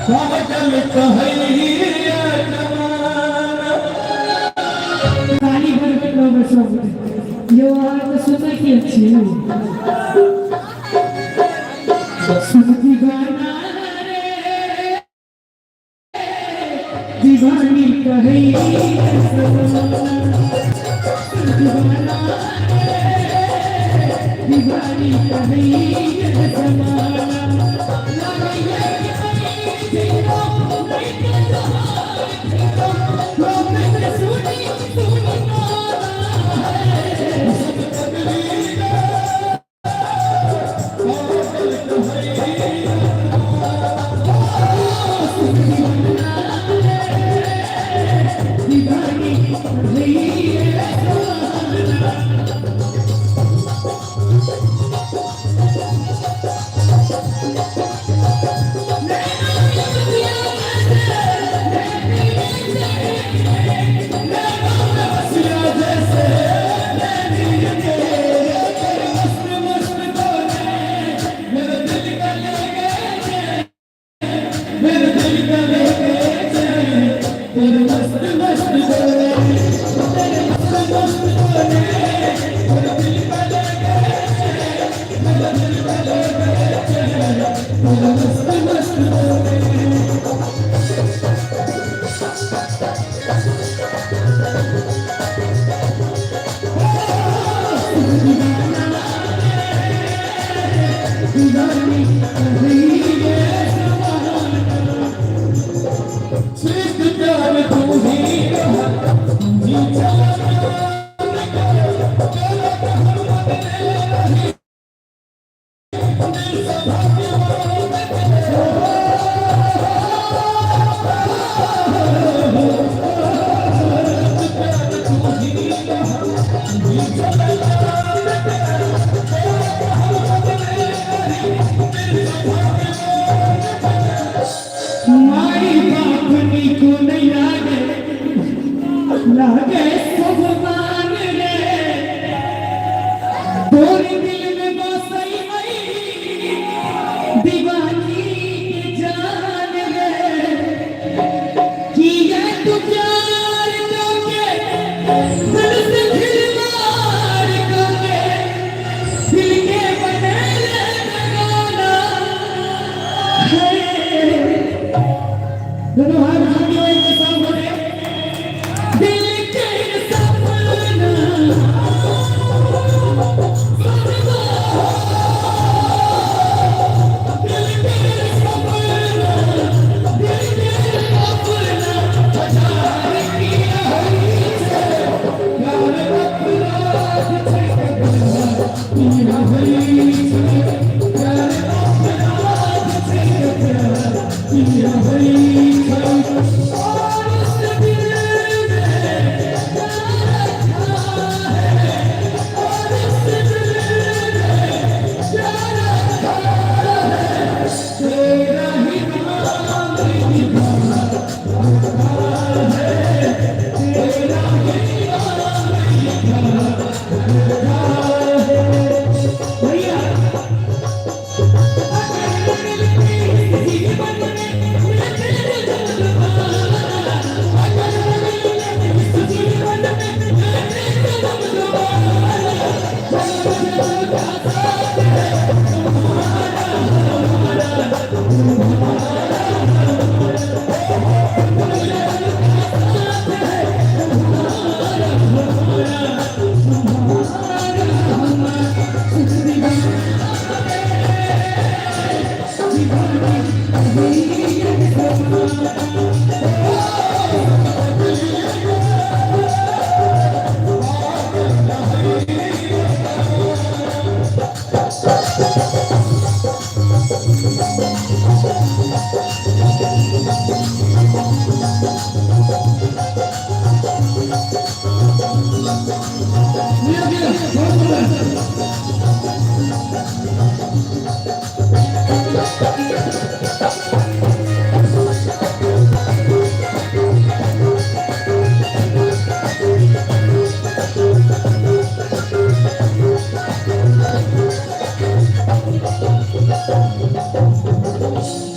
पागल कहैया जमाना ताली भर के लो बस ये वाला तो सुनना की अच्छी है सुनती गाना रे दीवानी कहैया जमाना दीवानी कहैया जमाना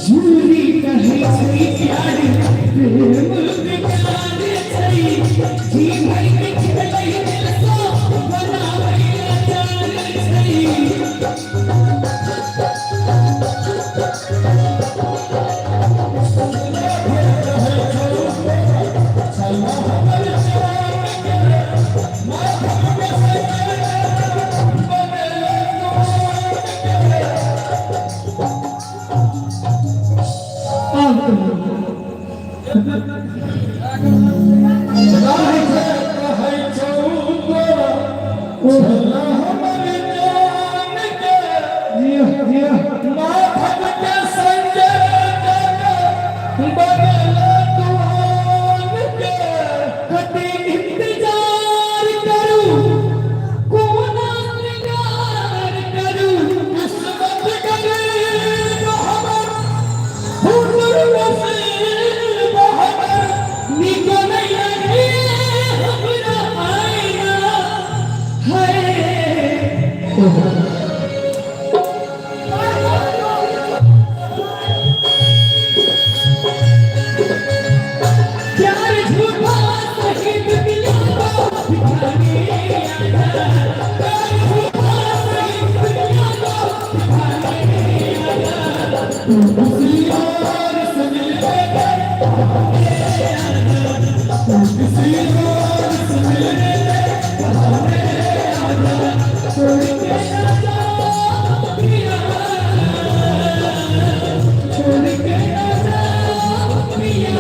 Julie, माधव के संजय बगल तुम के कति इंतजार करूं कोना श्रृंगार करूं किस्मत गरीब हमर हुनर नसीब हमर निकल लगे हमरा आईना है प्यार झूठा सही दुनिया को दिखाने आया प्यार झूठा सही दुनिया को दिखाने आया किसी और से मिलने किसी और से मिलने छोड़ के ना जाओ पिया छोड़ के ना जाओ पिया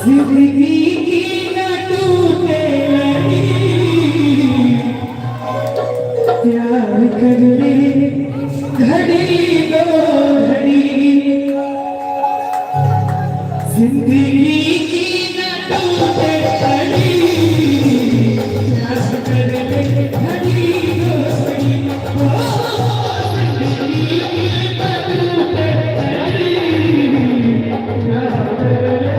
जिंदगी की न टूटे प्यार कर ले घड़ी दो घड़ी जिंदगी की न टूटे घड़ी प्यार कर ले घड़ी दो घड़ी जिंदगी की न टूटे घड़ी प्यार कर ले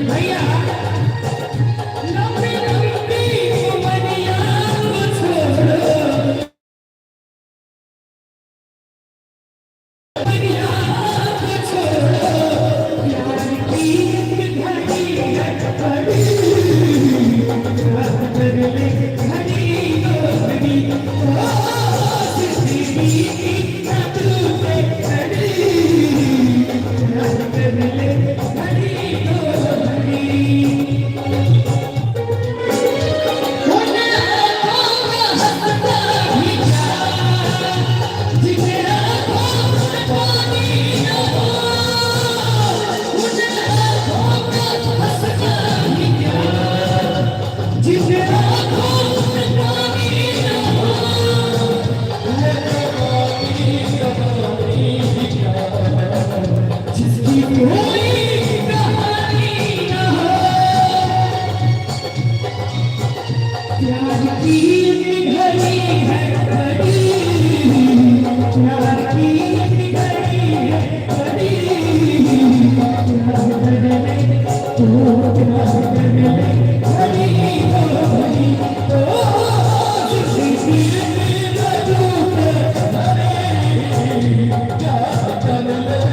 भैया लंबी लंबी उमरिया को छोड़ो उमरिया को छोड़ो प्यार की एक घड़ी है घड़ी प्यार कर ले घड़ी दो घड़ी जिंदगी की न टूटे घड़ी प्यार कर ले घड़ी दो घड़ी जिसकी कोई कहानी न हो प्यार की एक घड़ी है घड़ी प्यार की एक घड़ी है घड़ी प्यार कर ले ओ प्यार कर ले घड़ी दो घड़ी ओ जिंदगी में टूटे प्यार कर ले